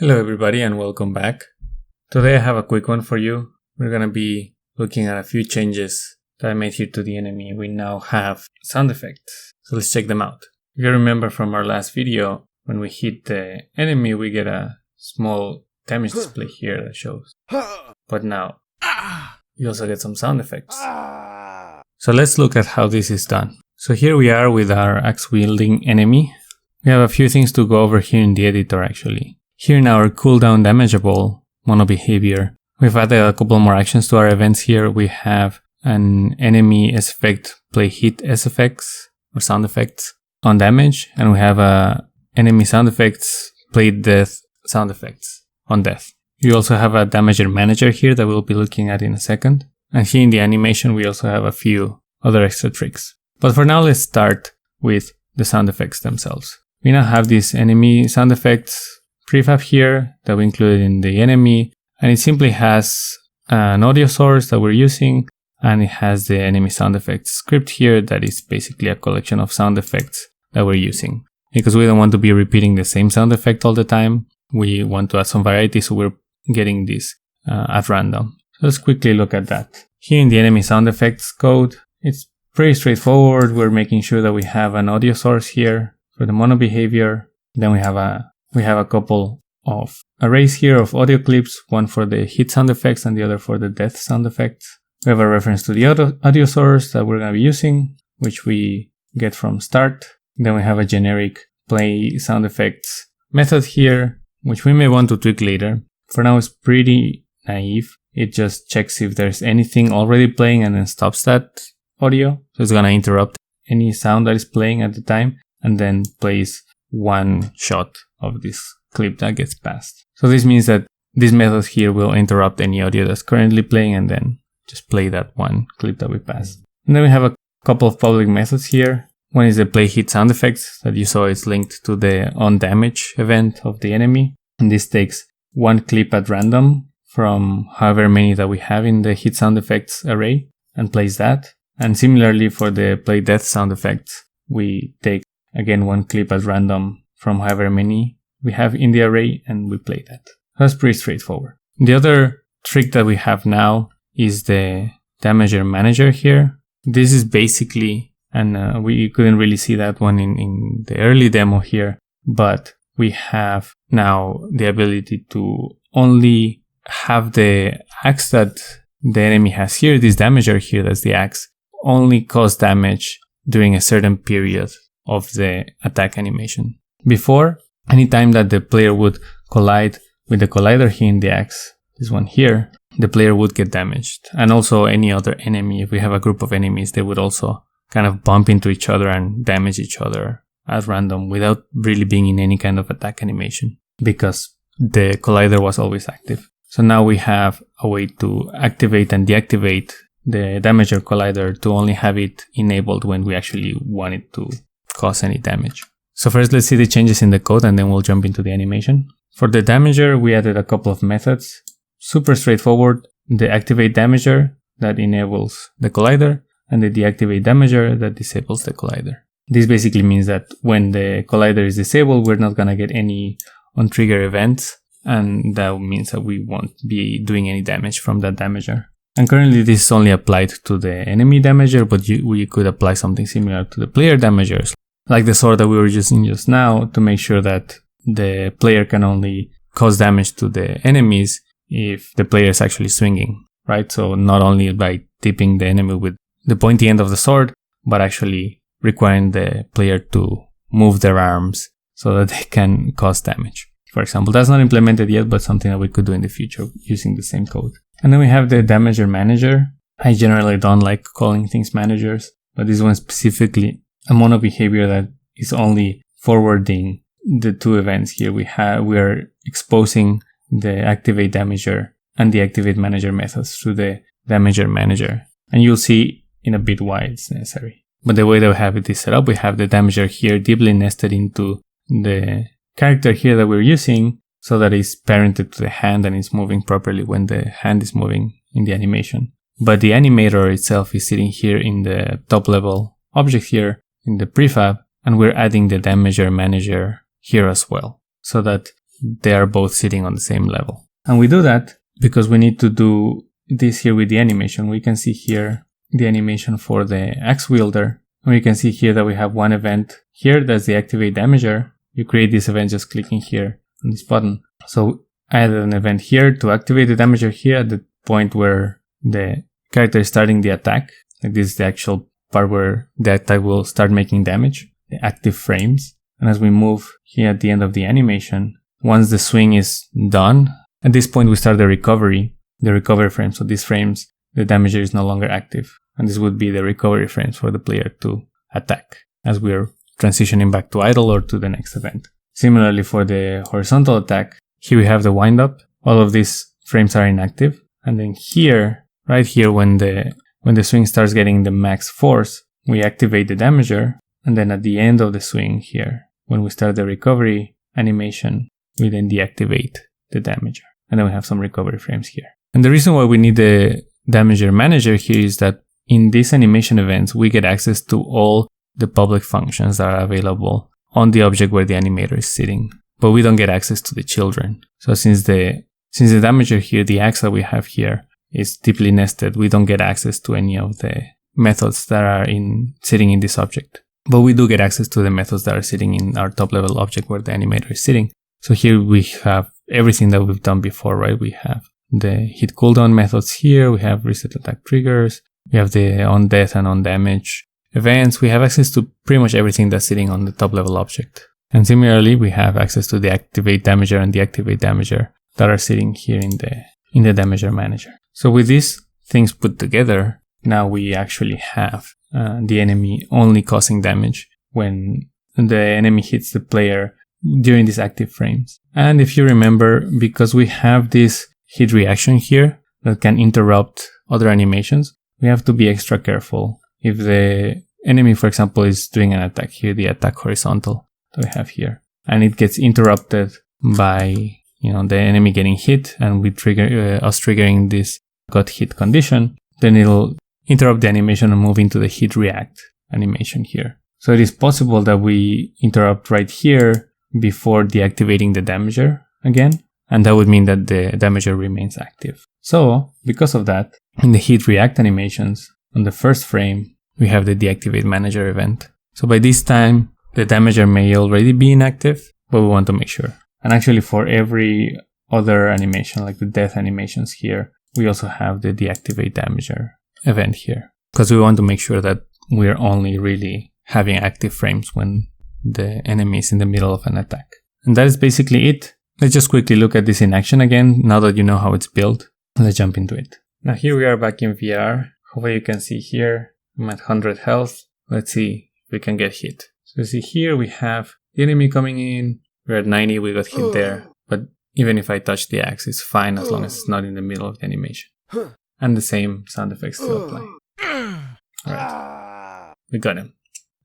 Hello everybody and welcome back. Today I have a quick one for you. We're going to be looking at a few changes that I made here to the enemy. We now have sound effects, so let's check them out. If you remember from our last video, when we hit the enemy we get a small damage display here that shows. But now, you also get some sound effects. So let's look at how this is done. So here we are with our axe wielding enemy. We have a few things to go over here in the editor actually. Here in our cooldown damageable mono behavior, we've added a couple more actions to our events here. We have an enemy SFX play hit SFX or sound effects on damage, and we have a enemy sound effects play death sound effects on death. You also have a damager manager here that we'll be looking at in a second. And here in the animation we also have a few other extra tricks. But for now let's start with the sound effects themselves. We now have these enemy sound effects prefab here that we included in the enemy, and it simply has an audio source that we're using, and it has the enemy sound effects script here that is basically a collection of sound effects that we're using. Because we don't want to be repeating the same sound effect all the time, we want to add some variety, so we're getting this at random. So let's quickly look at that. Here in the enemy sound effects code, it's pretty straightforward. We're making sure that we have an audio source here for the mono behavior. Then we have a couple of arrays here of audio clips, one for the hit sound effects and the other for the death sound effects. We have a reference to the audio source that we're going to be using, which we get from start. Then we have a generic play sound effects method here, which we may want to tweak later. For now it's pretty naive. It just checks if there's anything already playing and then stops that audio. So it's going to interrupt any sound that is playing at the time and then plays one shot of this clip that gets passed. So this means that this method here will interrupt any audio that's currently playing and then just play that one clip that we passed. And then we have a couple of public methods here. One is the play hit sound effects that you saw is linked to the on damage event of the enemy. And this takes one clip at random from however many that we have in the hit sound effects array and plays that. And similarly for the play death sound effects, we take again one clip at random from however many we have in the array and we play that. That's pretty straightforward. The other trick that we have now is the damager manager here. This is basically, and we couldn't really see that one in the early demo here, but we have now the ability to only have the axe that the enemy has here, this damager here, that's the axe, only cause damage during a certain period of the attack animation. Before, anytime that the player would collide with the collider here in the axe, this one here, the player would get damaged. And also any other enemy, if we have a group of enemies, they would also kind of bump into each other and damage each other at random without really being in any kind of attack animation because the collider was always active. So now we have a way to activate and deactivate the damager collider to only have it enabled when we actually want it to cause any damage. So first let's see the changes in the code and then we'll jump into the animation. For the damager we added a couple of methods. Super straightforward. The activate damager that enables the collider and the deactivate damager that disables the collider. This basically means that when the collider is disabled we're not going to get any on trigger events, and that means that we won't be doing any damage from that damager. And currently this is only applied to the enemy damager, but we could apply something similar to the player damagers, like the sword that we were using just now, to make sure that the player can only cause damage to the enemies if the player is actually swinging, right? So not only by tipping the enemy with the pointy end of the sword, but actually requiring the player to move their arms so that they can cause damage. For example, that's not implemented yet, but something that we could do in the future using the same code. And then we have the damager manager. I generally don't like calling things managers, but this one specifically a mono behavior that is only forwarding the two events here. We are exposing the activate damager and the activate manager methods through the damager manager. And you'll see in a bit why it's necessary. But the way that we have it is set up, we have the damager here deeply nested into the character here that we're using so that it's parented to the hand and it's moving properly when the hand is moving in the animation. But the animator itself is sitting here in the top level object here in the prefab, and we're adding the damager manager here as well, so that they are both sitting on the same level. And we do that because we need to do this here with the animation. We can see here the animation for the axe wielder. And we can see here that we have one event here, that's the activate damager. You create this event just clicking here on this button. So I added an event here to activate the damager here at the point where the character is starting the attack. Like this is the actual part where the attack will start making damage, the active frames. And as we move here at the end of the animation, once the swing is done, at this point we start the recovery frame. So these frames, the damager is no longer active. And this would be the recovery frames for the player to attack as we are transitioning back to idle or to the next event. Similarly for the horizontal attack, here we have the wind up. All of these frames are inactive. And then here, right here, when the swing starts getting the max force, we activate the damager. And then at the end of the swing here, when we start the recovery animation, we then deactivate the damager. And then we have some recovery frames here. And the reason why we need the damager manager here is that in these animation events, we get access to all the public functions that are available on the object where the animator is sitting. But we don't get access to the children. So since the damager here, the axe that we have here, is deeply nested, we don't get access to any of the methods that are sitting in this object. But we do get access to the methods that are sitting in our top level object where the animator is sitting. So here we have everything that we've done before, right? We have the hit cooldown methods here. We have reset attack triggers. We have the on death and on damage events. We have access to pretty much everything that's sitting on the top level object. And similarly, we have access to the activate damager and deactivate damager that are sitting here in the damager manager. So with these things put together, now we actually have the enemy only causing damage when the enemy hits the player during these active frames. And if you remember, because we have this hit reaction here that can interrupt other animations, we have to be extra careful. If the enemy, for example, is doing an attack here, the attack horizontal that we have here, and it gets interrupted by the enemy getting hit, and we trigger us triggering this got hit condition, then it'll interrupt the animation and move into the hit react animation here. So it is possible that we interrupt right here before deactivating the damager again, and that would mean that the damager remains active. So because of that, in the hit react animations, on the first frame, we have the deactivate manager event. So by this time, the damager may already be inactive, but we want to make sure. And actually for every other animation, like the death animations here, we also have the deactivate damager event here, because we want to make sure that we're only really having active frames when the enemy is in the middle of an attack. And that is basically it. Let's just quickly look at this in action again. Now that you know how it's built, let's jump into it. Now here we are back in VR. Hopefully you can see here, I'm at 100 health. Let's see if we can get hit. So you see here we have the enemy coming in. We're at 90, we got hit there. But even if I touch the axe, it's fine as long as it's not in the middle of the animation. And the same sound effects still apply. Alright, we got him.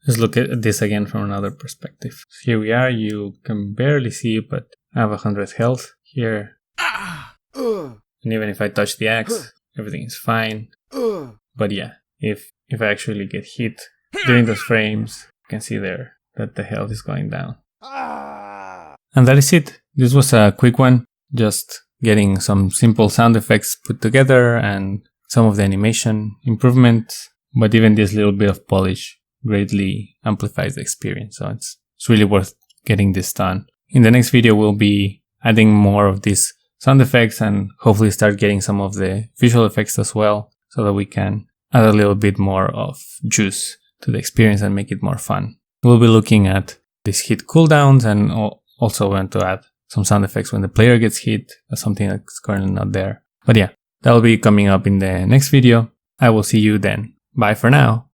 Let's look at this again from another perspective. So here we are, you can barely see, but I have 100 health here. And even if I touch the axe, everything is fine. But yeah, if I actually get hit during those frames, you can see there that the health is going down. And that is it. This was a quick one, just getting some simple sound effects put together and some of the animation improvements. But even this little bit of polish greatly amplifies the experience. So it's really worth getting this done. In the next video, we'll be adding more of these sound effects and hopefully start getting some of the visual effects as well, so that we can add a little bit more of juice to the experience and make it more fun. We'll be looking at these hit cooldowns and also want to add some sound effects when the player gets hit. That's something that's currently not there. But yeah, that'll be coming up in the next video. I will see you then. Bye for now.